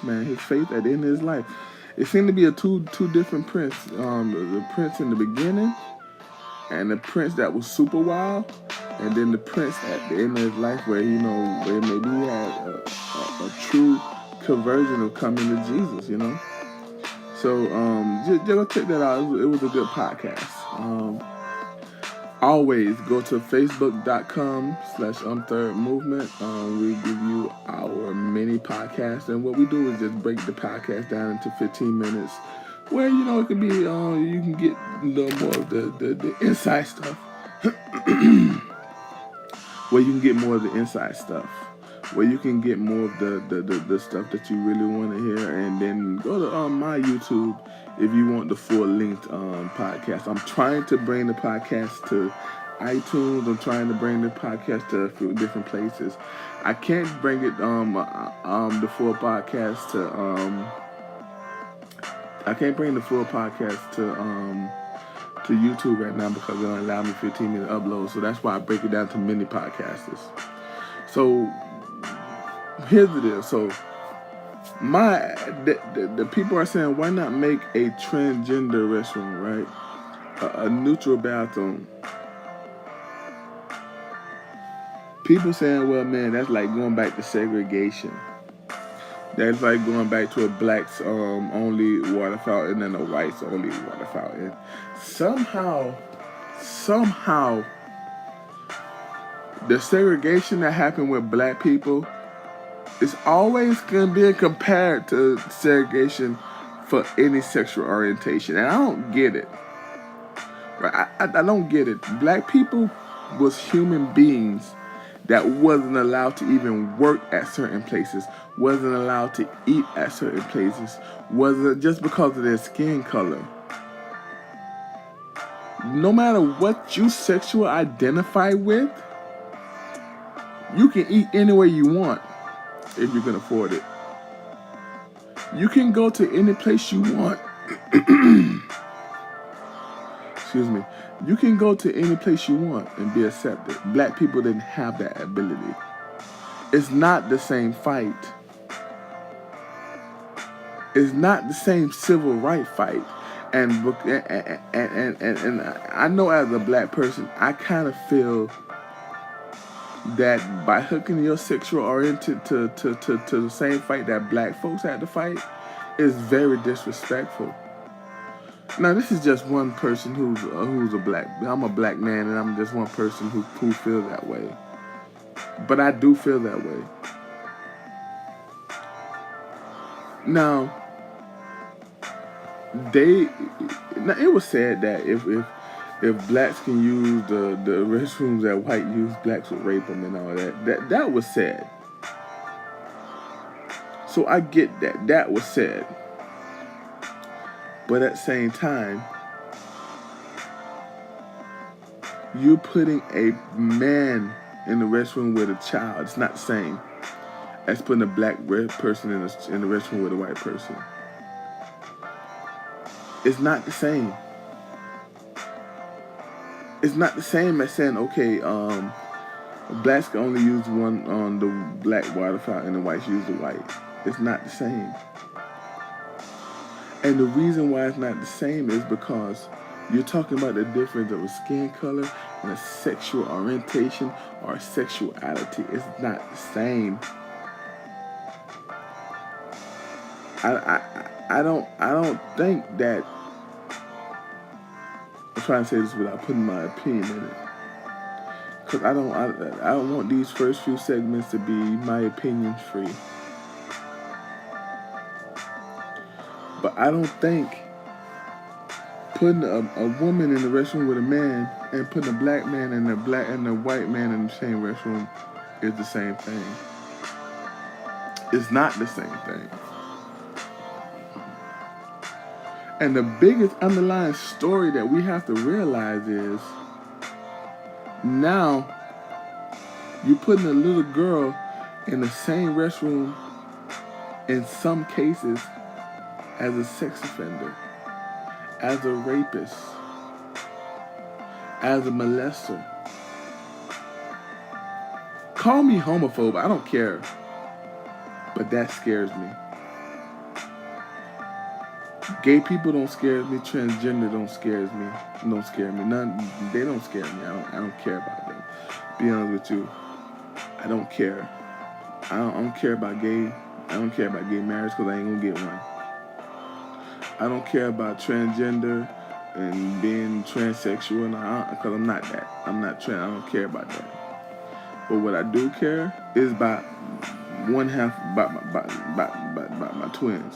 man, his faith at the end of his life. It seemed to be a two different Prince. The Prince in the beginning, and the Prince that was super wild, and then the Prince at the end of his life where where maybe he had a true conversion of coming to Jesus. So just go check that out. It was a good podcast. Always go to facebook.com/thirdmovement. We give you our mini podcast, and what we do is just break the podcast down into 15 minutes, where it could be you can get a little more of the inside stuff, where you can get more of the inside stuff, where you can get more of the stuff that you really want to hear, and then go to my YouTube if you want the full-length podcast. I'm trying to bring the podcast to iTunes. I'm trying to bring the podcast to a few different places. I can't bring it the full podcast to I can't bring the full podcast to YouTube right now because they don't allow me 15-minute uploads. So that's why I break it down to mini podcasters. So here's the deal. So the people are saying, why not make a transgender restroom, right? A neutral bathroom. People saying, well, man, that's like going back to segregation. That's like going back to a blacks only water fountain and a whites only water fountain. Somehow, the segregation that happened with black people is always going to be compared to segregation for any sexual orientation. And I don't get it. Right? I don't get it. Black people was human beings that wasn't allowed to even work at certain places, wasn't allowed to eat at certain places, wasn't just because of their skin color. No matter what you sexual identify with, you can eat any way you want if you can afford it. You can go to any place you want. Excuse me. You can go to any place you want and be accepted. Black people didn't have that ability. It's not the same fight. It's not the same civil rights fight. And I know as a black person, I kind of feel that by hooking your sexual oriented to the same fight that black folks had to fight is very disrespectful. Now, this is just one person who's a black. I'm a black man, and I'm just one person who feels that way. But I do feel that way. Now, it was said that if blacks can use the restrooms that white use, blacks would rape them and all that. That was said. So I get that. That was said. But at the same time, you're putting a man in the restroom with a child. It's not the same as putting a black person in the restroom with a white person. It's not the same. It's not the same as saying, okay, blacks can only use one on the black water fountain and the whites use the white. It's not the same. And the reason why it's not the same is because you're talking about the difference of a skin color and a sexual orientation or sexuality. It's not the same. I don't think that. I'm trying to say this without putting my opinion in it, because I don't want these first few segments to be my opinion free. But I don't think putting a woman in the restroom with a man and putting a black man and a white man in the same restroom is the same thing. It's not the same thing. And the biggest underlying story that we have to realize is now you're putting a little girl in the same restroom in some cases as a sex offender, as a rapist, as a molester. Call me homophobe, I don't care. But that scares me. Gay people don't scare me. Transgender don't scare me. Don't scare me. None. They don't scare me. I don't care about them. Be honest with you, I don't care. I don't care about gay. I don't care about gay marriage because I ain't gonna get one. I don't care about transgender and being transsexual because I'm not that. I'm not trans. I don't care about that. But what I do care is about one half about my twins.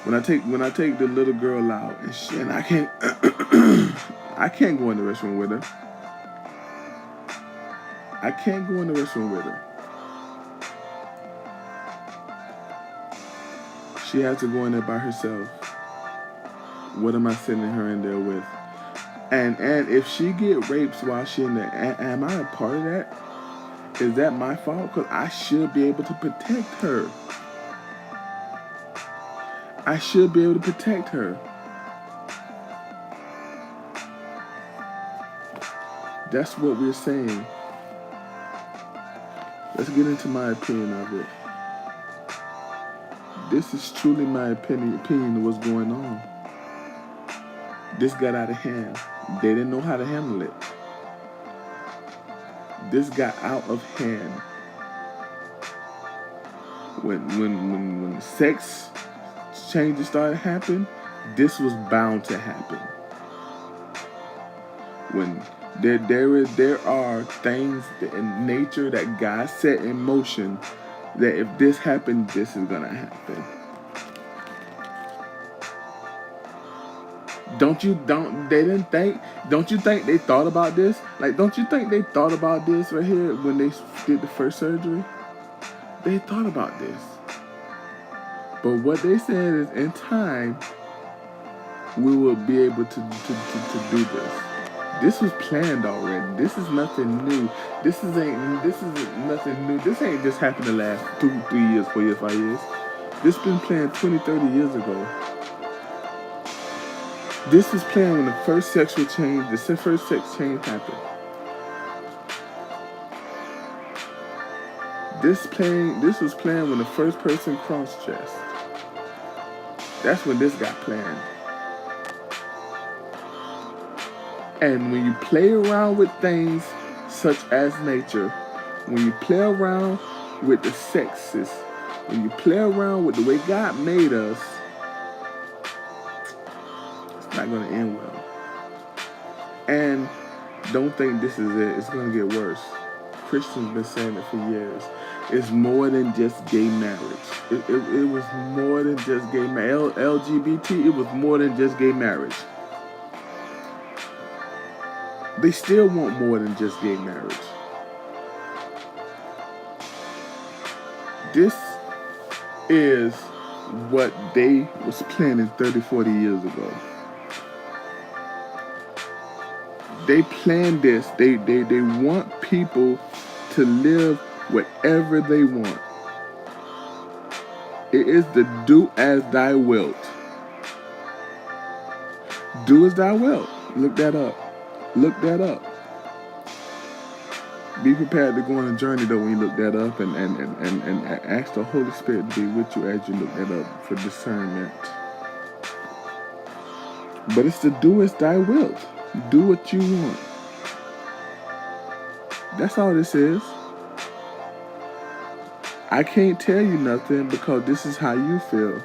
When I take the little girl out and I can't I can't go in the restroom with her. I can't go in the restroom with her. She has to go in there by herself. What am I sending her in there with? And if she get raped while she in there, am I a part of that? Is that my fault? Because I should be able to protect her. I should be able to protect her. That's what we're saying. Let's get into my opinion of it. This is truly my opinion of what's going on. This got out of hand. They didn't know how to handle it. This got out of hand. When sex changes started happening, this was bound to happen. When there are things in nature that God set in motion that if this happened, this is gonna happen. Don't you think they thought about this? Like, don't you think they thought about this right here when they did the first surgery? They thought about this. But what they said is in time, we will be able to do this. This was planned already. This is nothing new. This is nothing new. This ain't just happened the last 2, 3 years, 4 years, 5 years. This been planned 20, 30 years ago. This was planned when the first sex change happened. This was planned when the first person cross-dressed. That's when this got planned. And when you play around with things such as nature, when you play around with the sexes, when you play around with the way God made us, it's not going to end well. And don't think this is it. It's going to get worse. Christians been saying it for years. It's more than just gay marriage. It was more than just gay marriage. LGBT, it was more than just gay marriage. They still want more than just gay marriage. This is what they was planning 30, 40 years ago. They planned this. They want people to live whatever they want. It is the do as thou wilt. Do as thou wilt. Look that up. Look that up. Be prepared to go on a journey though when you look that up and ask the Holy Spirit to be with you as you look that up for discernment. But it's the do as thou wilt. Do what you want. That's all this is. I can't tell you nothing because this is how you feel.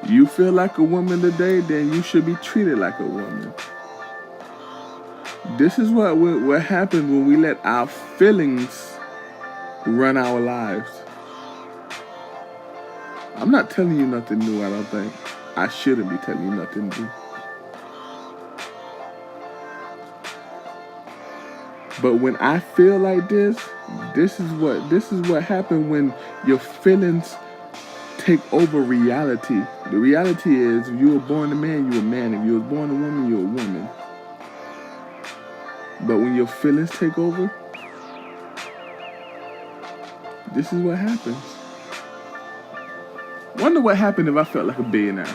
You feel like a woman today, then you should be treated like a woman. This is what happens when we let our feelings run our lives. I'm not telling you nothing new, I don't think. I shouldn't be telling you nothing new. But when I feel like this is what happens when your feelings take over reality. The reality is, if you were born a man, you're a man. If you were born a woman, you're a woman. But when your feelings take over, this is what happens. Wonder what happened if I felt like a billionaire.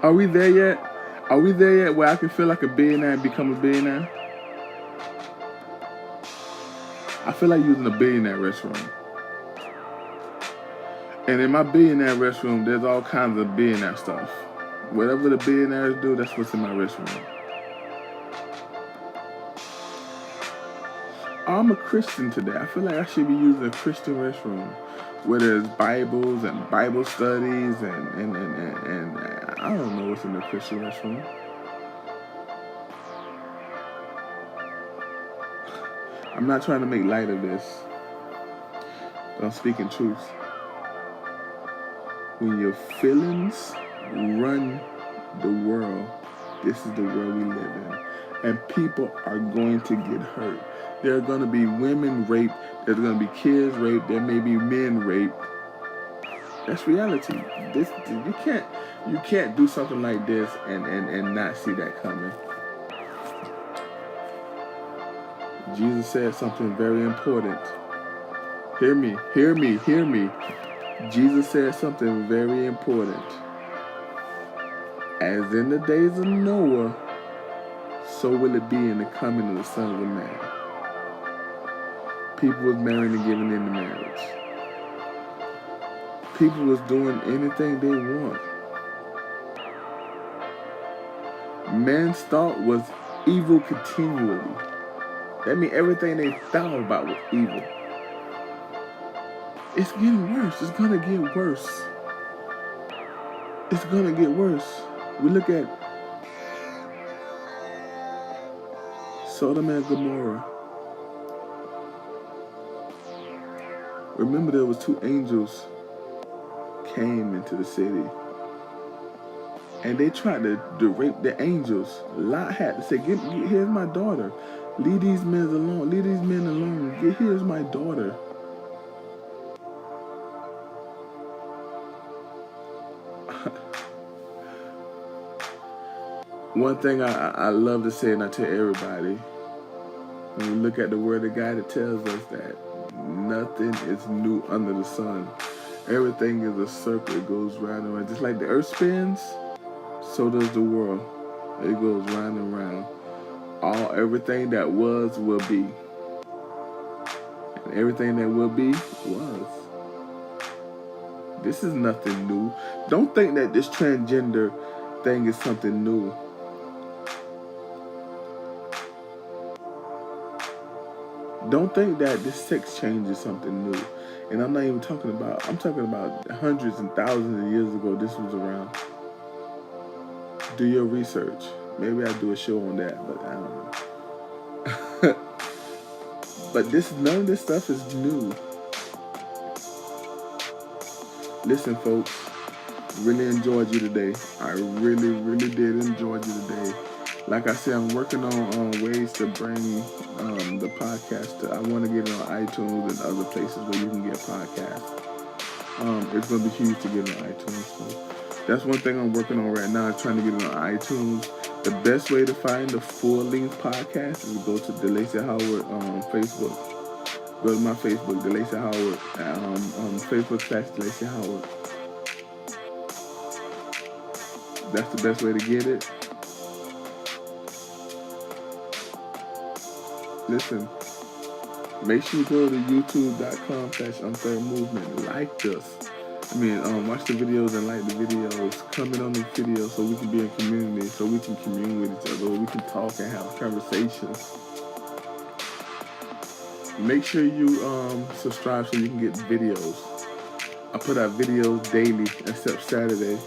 Are we there yet? Are we there yet where I can feel like a billionaire and become a billionaire? I feel like using a billionaire restroom. And in my billionaire restroom, there's all kinds of billionaire stuff. Whatever the billionaires do, that's what's in my restroom. I'm a Christian today. I feel like I should be using a Christian restroom where there's Bibles and Bible studies and I don't know what's in the Christian restroom. I'm not trying to make light of this, but I'm speaking truth. When your feelings run the world, this is the world we live in. And people are going to get hurt. There are going to be women raped. There's going to be kids raped. There may be men raped. That's reality. You can't do something like this and not see that coming. Jesus said something very important. Hear me, hear me, hear me. Jesus said something very important. As in the days of Noah, so will it be in the coming of the Son of Man. People was marrying and giving into marriage. People was doing anything they want. Man's thought was evil continually. That means everything they thought about was evil. It's getting worse. It's gonna get worse. It's gonna get worse. We look at Sodom and Gomorrah. Remember, there was 2 angels came into the city, and they tried to rape the angels. Lot had to say, "Here's my daughter. Leave these men alone. Leave these men alone. Here's my daughter." One thing I love to say, and I tell everybody, when we look at the Word of God, it tells us that nothing is new under the sun. Everything is a circle. It goes round and round. Just like the earth spins, so does the world. It goes round and round. Everything that was will be. And everything that will be was. This is nothing new. Don't think that this transgender thing is something new. Don't think that this sex change is something new. And I'm not even talking about, I'm talking about hundreds and thousands of years ago this was around. Do your research. Maybe I'll do a show on that, but I don't know. But none of this stuff is new. Listen, folks, really enjoyed you today. I really, really did enjoy you today. Like I said, I'm working on ways to bring the podcast I want to get it on iTunes and other places where you can get podcasts. It's going to be huge to get it on iTunes. So that's one thing I'm working on right now, is trying to get it on iTunes. The best way to find the full-length podcast is to go to DeLacy Howard Facebook. Go to my Facebook, DeLacy Howard, Facebook/DeLacy Howard. That's the best way to get it. Listen, make sure you go to youtube.com/UnThirdMovement. Like us. Watch the videos and like the videos. Comment on the videos so we can be a community, so we can commune with each other, we can talk and have conversations. Make sure you subscribe so you can get videos. I put out videos daily except Saturday.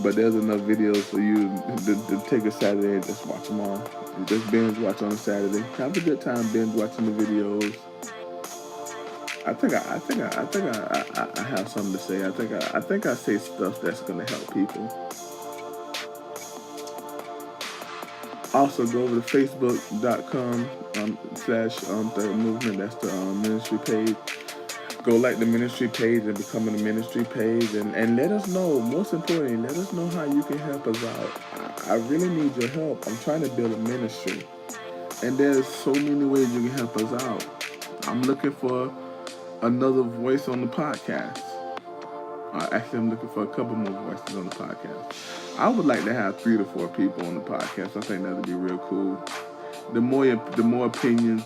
But there's enough videos for you to take a Saturday and just watch them all. Just binge watch on a Saturday. Have a good time binge watching the videos. I think I have something to say. I think I say stuff that's gonna help people. Also, go over to Facebook.com/UnThirdMovement. That's the ministry page. Go like the ministry page and become a ministry page, and let us know. Most importantly, let us know how you can help us out. I really need your help. I'm trying to build a ministry, and there's so many ways you can help us out. I'm looking for another voice on the podcast. Actually, I'm looking for a couple more voices on the podcast. I would like to have 3 to 4 people on the podcast. I think that would be real cool. The more opinions,